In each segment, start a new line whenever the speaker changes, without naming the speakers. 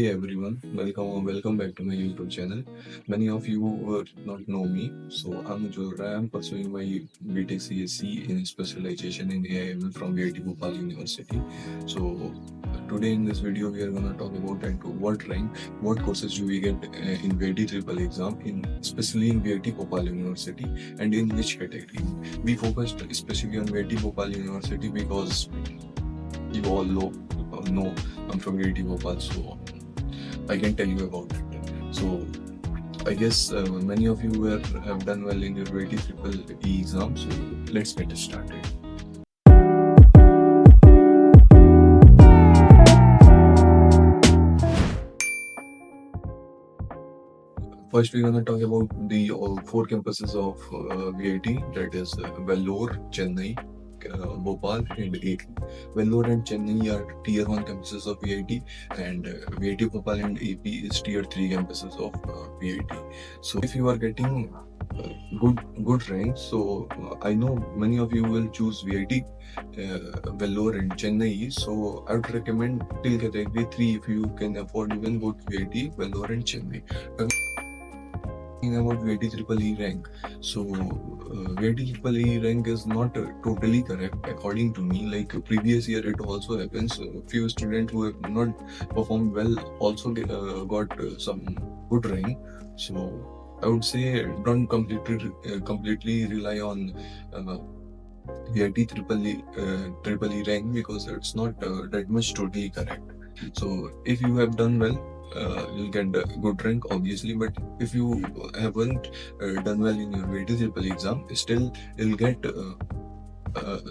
Hey everyone, welcome back to my YouTube channel. Many of you would not know me, so I'm Jura. I'm pursuing my BTech CSC in specialization in AI/ML from VIT Bhopal University. So today in this video we are gonna talk about at what rank, what courses do we get in VIT triple exam, in especially in VIT Bhopal University, and in which category. We focused especially on VIT Bhopal University because you all know I'm from VIT Bhopal, so I can tell you about it. So I guess many of you have done well in your VIT triple E exam. So let's get started. First, we're gonna talk about the four campuses of VIT. That is Vellore, Chennai, Bhopal, and AP. Vellore and Chennai are tier 1 campuses of VIT, and VIT Bhopal and AP is tier 3 campuses of VIT. So if you are getting good ranks, so I know many of you will choose VIT, Vellore, and Chennai. So I would recommend till category 3 if you can afford, you can go to VIT, Vellore, and Chennai. About VIT triple E rank. So VIT triple E rank is not totally correct according to me. Like previous year, it also happens. Few students who have not performed well also got some good rank. So I would say don't completely rely on VIT triple E rank because it's not that much totally correct. So if you have done well, you'll get a good rank obviously, but if you haven't done well in your VIT triple exam, still you'll get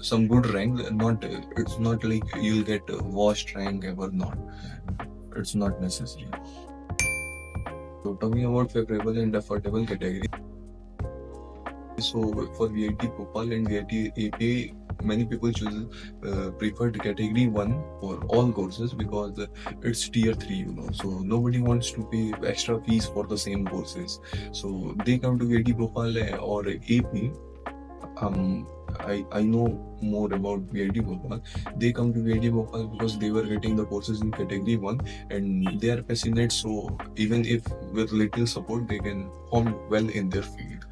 some good rank. Not It's not like you'll get worst rank ever. Not, it's not necessary. So talking about favorable and affordable category. So for VIT Bhopal and VIT AP, many people choose preferred category 1 for all courses because it's tier 3, so nobody wants to pay extra fees for the same courses, so they come to VIT Bhopal or AP. um I know more about VIT Bhopal. They come to VIT Bhopal because they were getting the courses in category 1 and they are passionate, so even if with little support they can perform well in their field.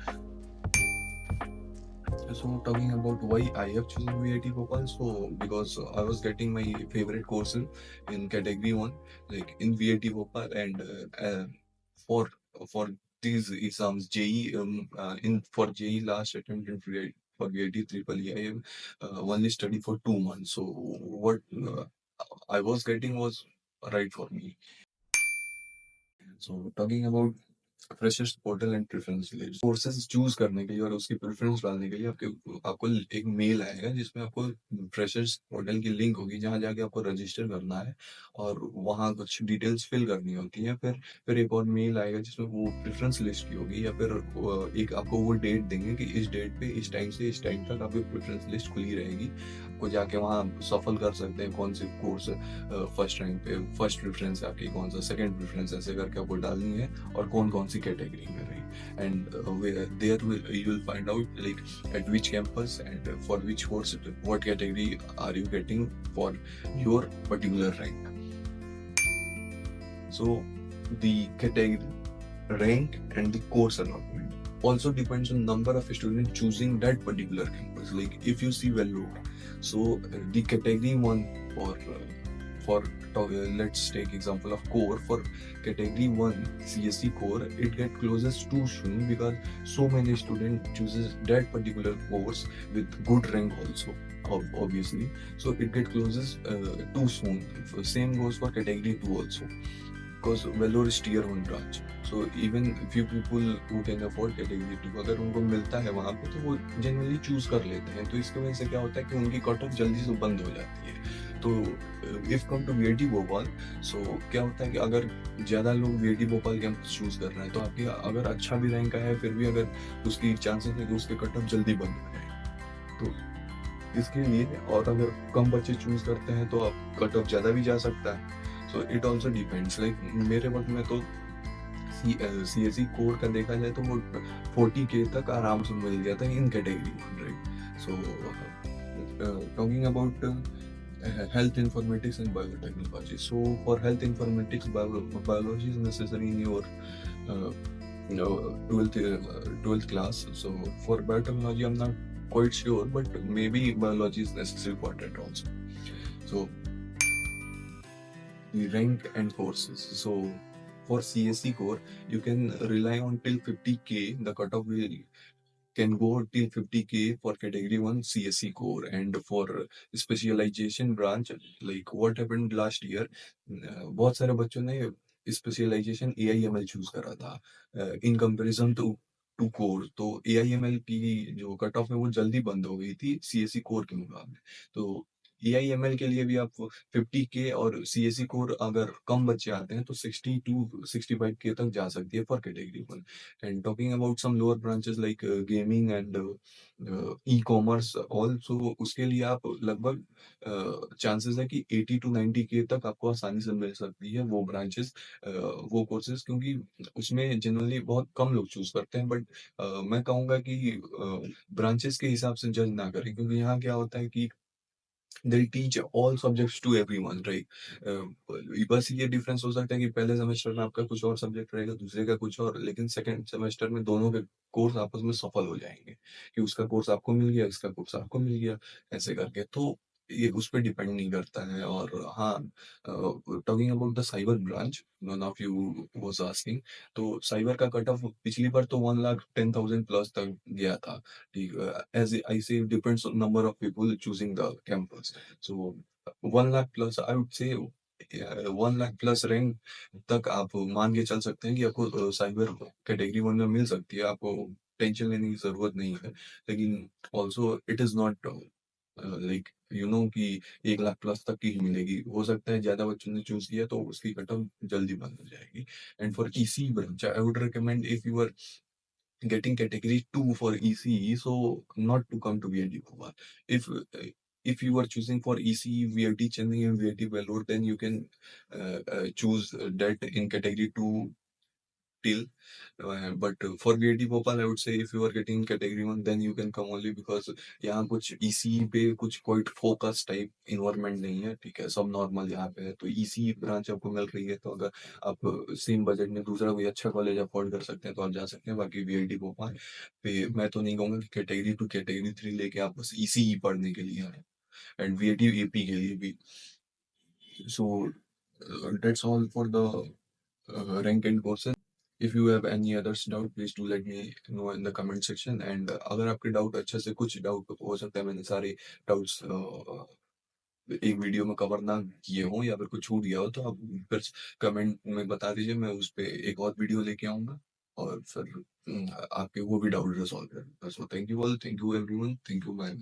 So talking about why I have chosen VIT Bhopal, so because I was getting my favorite courses in category 1, like in VIT Bhopal, and for for these exams, JE, in for JE last attempt in for VIT triple E, I have only studied for 2 months. So what I was getting was right for me. So talking about freshers portal and preference list, courses choose करने के लिए और उसकी preference डालने के लिए आपके आपको एक मेल आएगा जिसमें आपको फ्रेशर्स पोर्टल की लिंक होगी जहां जाके आपको रजिस्टर करना है और वहां कुछ डिटेल्स फिल करनी होती है। फिर एक और मेल आएगा जिसमें वो प्रेफरेंस लिस्ट की होगी, या फिर एक आपको वो डेट देंगे कि इस डेट पे इस टाइम से इस टाइम तक आपकी प्रेफरेंस लिस्ट खुली रहेगी। आपको जाके वहाँ सफल कर सकते हैं कौन से कोर्स फर्स्ट रैंक पे, फर्स्ट प्रेफरेंस है आपकी, कौन सा सेकंड प्रेफरेंस, ऐसे करके आपको डालनी है और कौन कौन सी कैटेगरी में रही। And there you will find out like at which campus and for which course, what category are you getting for your particular rank. So the category, rank, and the course allotment also depends on number of students choosing that particular campus. Like if you see Vellore, so the category 1 for let's take example of core. For category 1 CSC core, it get closes too soon because so many students chooses that particular course with good rank also, obviously, so it get closes too soon. Same goes for category 2 also, because Vellore is tier 1 branch, so even few people who can afford category 2, अगर उनको मिलता है वहाँ पे तो वो generally choose कर लेते हैं। तो इसकी वजह से क्या होता है कि उनकी कट ऑफ जल्दी से बंद हो जाती है। तो if come to VIT Bhopal, so क्या होता है कि अगर ज़्यादा लोग VIT भोपाल कैंपस चूज कर रहे हैं तो आपकी अगर अच्छा भी रैंक है फिर भी अगर उसकी चांसेस है कि उसके कट ऑफ जल्दी बंद हो जाए, तो इसके लिए, और अगर कम बच्चे चूज करते हैं तो आप कट ऑफ ज़्यादा भी जा सकता है। So it also depends. Like मेरे वक्त में तो CSE कोर का देखा जाए तो वो 40K तक आराम से मिल गया था in category 1, right. So talking about health informatics and biotechnology. So for health informatics, biology is necessary in your uh, 12th class. So for biotechnology, I'm not quite sure, but maybe biology is necessary for that also. So the rank and courses. So for CSE core, you can rely on till 50K. The cutoff will can go till 50K for category 1 CSE core. And for specialization branch, like what happened last year, बहुत सारे बच्चों ने specialisation AIML choose करा था in comparison to core. तो AIML की जो cut off है वो जल्दी बंद हो गई थी CSE कोर के मुकाबले। तो AIML के लिए भी आप 50K, और CSE कोर अगर कम बच्चे आते हैं तो 60 टू 65K तक जा सकती है for category 1। And talking about some lower branches like gaming and e-commerce also, उसके लिए आप लगभग चांसेस है कि 80 टू 90K तक आपको आसानी से मिल सकती है वो ब्रांचेस, वो कोर्सेज, क्योंकि उसमें जनरली बहुत कम लोग चूज करते हैं। बट मैं कहूँगा कि ब्रांचेस के हिसाब से जज ना करें, क्योंकि यहाँ क्या होता है कि they'll teach all subjects to everyone, right? बस ये डिफरेंस हो सकता है कि पहले सेमेस्टर में आपका कुछ और सब्जेक्ट रहेगा, दूसरे का कुछ और, लेकिन सेकंड सेमेस्टर में दोनों के कोर्स आपस में सफल हो जाएंगे कि उसका कोर्स आपको मिल गया, इसका कोर्स आपको मिल गया, ऐसे करके। तो ये उस पर डिपेंड नहीं करता है। और हाँ, talking about the cyber branch, one of you was asking, तो साइबर का कट ऑफ पिछली बार तो 1,10,000 प्लस तक गया था। ठीक, as I say, depends on number of people choosing the campus. So 1 lakh plus, I would say 1 lakh plus rank तक आप मान के चल सकते हैं कि आपको साइबर कैटेगरी 1 में मिल सकती है। आपको टेंशन लेने की जरूरत नहीं है। लेकिन also it is not like कि 1 लाख प्लस तक की ही मिलेगी। हो सकता है ज्यादा बच्चों ने चूज किया तो उसकी कट ऑफ जल्दी बंद हो जाएगी। And for EC branch, I would recommend, if you are getting category 2 for ECE, so not to come to VIT Bhopal. If you are choosing for ECE, VIT Chennai and VIT Vellore, then you can choose that in category 2 till. But for VIT Bhopal, I would say if you are getting category 1, then you can come only because यहाँ कुछ ECE पे कुछ कोई focus type environment नहीं है। ठीक है, सब नॉर्मल यहाँ पे है। तो ECE ब्रांच आपको मिल रही है, तो अगर आप सेम बजट में दूसरा कोई अच्छा कॉलेज अफोर्ड कर सकते हैं तो आप जा सकते हैं। बाकी VIT भोपाल पे मैं तो नहीं कहूँगा कि कैटेगरी 2 कैटेगरी 3 लेके आप बस ECE पढ़ने के लिए आए, एंड VIT AP के लिए भी। So that's all for the rank and courses. If you have any others doubt, please do let me know in the comment section. And अगर आपके डाउट अच्छे से, कुछ डाउट हो सकता है मैंने सारे डाउट्स एक वीडियो में कवर ना किए हों या फिर कुछ छूट गया हो, तो आप फिर कमेंट में बता दीजिए, मैं उस पे एक और वीडियो लेके आऊंगा और फिर आपके वो भी डाउट रिजॉल्व करूंगा। So thank you all, thank you everyone, thank you, bye.